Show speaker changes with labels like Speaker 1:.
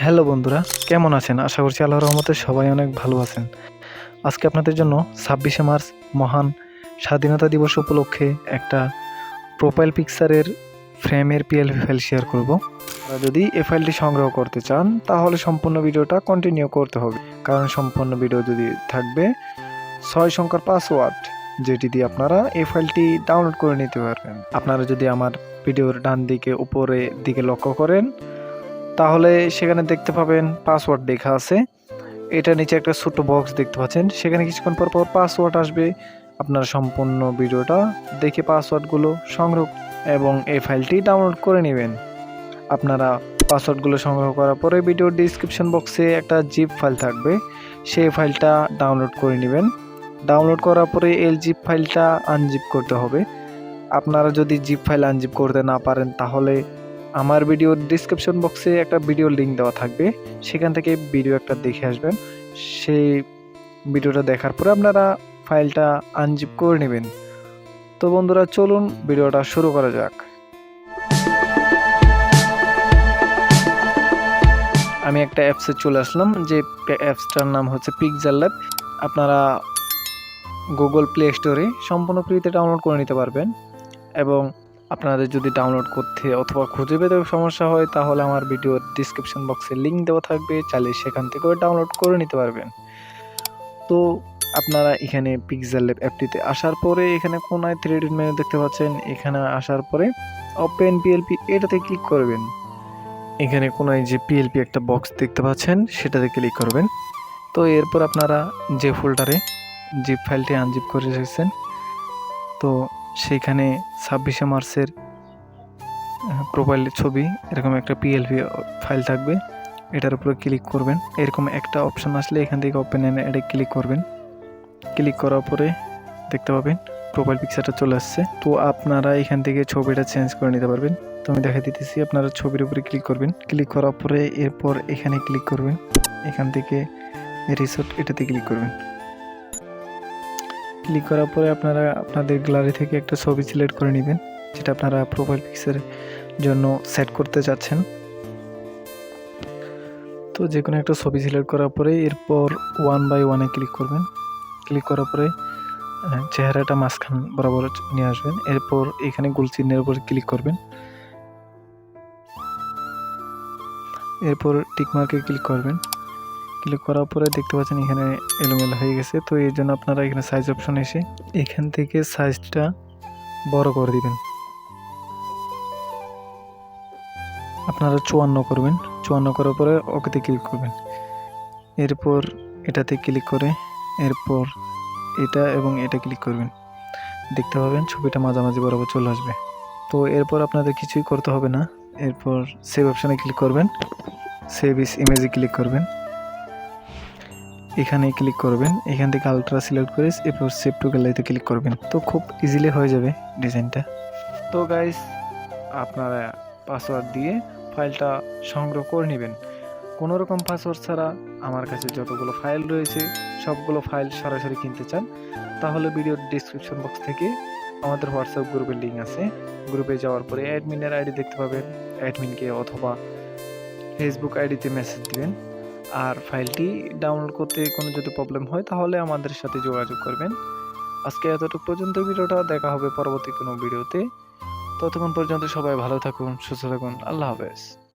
Speaker 1: Hello বন্ধুরা, কেমন আছেন? আশা করছি আল্লাহর রহমতে সবাই অনেক ভালো আছেন। আজকে আপনাদের জন্য ২৬শে মার্চ মহান স্বাধীনতা দিবস উপলক্ষে একটা প্রোফাইল পিকচারের ফ্রেমের পিএলপি ফাইল শেয়ার করব। আপনারা যদি এই ফাইলটি সংগ্রহ করতে চান তাহলে সম্পূর্ণ ভিডিওটা কন্টিনিউ করতে হবে, কারণ সম্পূর্ণ ভিডিও যদি থাকবে ৬ সংখ্যার পাসওয়ার্ড, যেটি দিয়ে আপনারা এই ফাইলটি ডাউনলোড করে নিতে পারবেন। আপনারা যদি আমার ভিডিওর ডান দিকে উপরে দিকে লক্ষ্য করেন তাহলে সেখানে দেখতে পাবেন পাসওয়ার্ড লেখা আছে। এটা নিচে একটা ছোট্ট বক্স দেখতে পাচ্ছেন, সেখানে কিছুক্ষণ পর পর পাসওয়ার্ড আসবে। আপনারা সম্পূর্ণ ভিডিওটা দেখে পাসওয়ার্ডগুলো সংগ্রহ এবং এই ফাইলটি ডাউনলোড করে নেবেন। আপনারা পাসওয়ার্ডগুলো সংগ্রহ করার পরে ভিডিওর ডিসক্রিপশন বক্সে একটা জিপ ফাইল থাকবে, সেই ফাইলটা ডাউনলোড করে নেবেন। ডাউনলোড করার পরে এই জিপ ফাইলটা আনজিপ করতে হবে। আপনারা যদি জিপ ফাইল আনজিপ করতে না পারেন তাহলে আমার ভিডিওর ডিসক্রিপশন বক্সে একটা ভিডিও লিঙ্ক দেওয়া থাকবে, সেখান থেকে ভিডিও একটা দেখে আসবেন। সেই ভিডিওটা দেখার পরে আপনারা ফাইলটা আনজিপ করে নেবেন। তো বন্ধুরা, চলুন ভিডিওটা শুরু করা যাক। আমি একটা অ্যাপসে চলে আসলাম, যে অ্যাপসটার নাম হচ্ছে পিক্সেল ল্যাব। আপনারা গুগল প্লে স্টোরে সম্পূর্ণ ফ্রিতে ডাউনলোড করে নিতে পারবেন, এবং আপনাদের যদি ডাউনলোড করতে অথবা খুঁজে পেতে সমস্যা হয় তাহলে আমার ভিডিওর ডিসক্রিপশন বক্সে লিঙ্ক দেওয়া থাকবে, চাইলে সেখান থেকেও ডাউনলোড করে নিতে পারবেন। তো আপনারা এখানে পিক্সেল ল্যাব অ্যাপটিতে আসার পরে এখানে কোনায় 3D মেনু দেখতে পাচ্ছেন, এখানে আসার পরে ওপেন পিএলপি এটাতে ক্লিক করবেন। এখানে কোনায় যে পিএলপি একটা বক্স দেখতে পাচ্ছেন সেটাতে ক্লিক করবেন। তো এরপর আপনারা যে ফোল্ডারে জিপ ফাইলটি আনজিপ করে রেখেছেন, তো সেইখানে ২৬শে মার্চের প্রোফাইলের ছবি এরকম একটা পিএলপি ফাইল থাকবে, এটার উপরে ক্লিক করবেন। এরকম একটা অপশন আসলে এখান থেকে ওপেন এনে এটা ক্লিক করবেন। ক্লিক করার পরে দেখতে পাবেন প্রোফাইল পিকচারটা চলে আসছে। তো আপনারা এখান থেকে ছবিটা চেঞ্জ করে নিতে পারবেন। তো আমি দেখা দিতেছি, আপনারা ছবির উপরে ক্লিক করবেন। ক্লিক করার পরে এরপর এখানে ক্লিক করবেন, এখান থেকে রিসোর্ট এটাতে ক্লিক করবেন। ক্লিক করার পরে আপনারা আপনাদের গ্যালারি থেকে একটা ছবি সিলেক্ট করে নেবেন, যেটা আপনারা প্রোফাইল পিকচারের জন্য সেট করতে চাচ্ছেন। তো যে কোনো একটা ছবি সিলেক্ট করার পরে এরপর 1/1 ক্লিক করবেন। ক্লিক করার পরে চেহারাটা মাঝখান বরাবর নিয়ে আসবেন। এরপর এখানে গোল চিহ্নের উপর ক্লিক করবেন। এরপর টিকমার্কে ক্লিক করবেন। ক্লিক করার পরে দেখতে পাচ্ছেন এখানে এলোমেলো হয়ে গেছে। তো এই জন্য আপনারা এখানে সাইজ অপশন এসে এখান থেকে সাইজটা বড় করে দিবেন। আপনারা 54 করবেন। 54 করার পরে ওকেতে ক্লিক করবেন। এরপর এটাতে ক্লিক করে এরপর এটা এবং এটা ক্লিক করবেন। দেখতে পাবেন ছবিটা মাঝামাঝি বরাবর চলে আসবে। তো এরপর আপনাদের কিছুই করতে হবে না। এরপর সেভ অপশানে ক্লিক করবেন, সেভ ইস ইমেজে ক্লিক করবেন, এখানে ক্লিক করবেন। এখান থেকে আলট্রা সিলেক্ট করে এরপর সেভ টু গ্যালারিতে ক্লিক করবেন। তো খুব ইজিলি হয়ে যাবে ডিজাইনটা। তো গাইস, আপনারা পাসওয়ার্ড দিয়ে ফাইলটা সংগ্রহ করে নেবেন। কোনো রকম পাসওয়ার্ড ছাড়া আমার কাছে যতগুলো ফাইল রয়েছে সবগুলো ফাইল সরাসরি কিনতে চান তাহলে ভিডিওর ডিসক্রিপশন বক্স থেকে আমাদের হোয়াটসঅ্যাপ গ্রুপের লিঙ্ক আছে। গ্রুপে যাওয়ার পরে অ্যাডমিনের আইডি দেখতে পাবেন, অ্যাডমিনকে অথবা ফেসবুক আইডিতে মেসেজ দিবেন। আর ফাইলটি ডাউনলোড করতে কোনো যদি প্রবলেম হয় তাহলে আমাদের সাথে যোগাযোগ করবেন। আজকে এতটুকু পর্যন্ত ভিডিওটা, দেখা হবে পরবর্তী কোনো ভিডিওতে। ততক্ষণ পর্যন্ত সবাই ভালো থাকুন, সুস্থ থাকুন। আল্লাহ হাফেজ।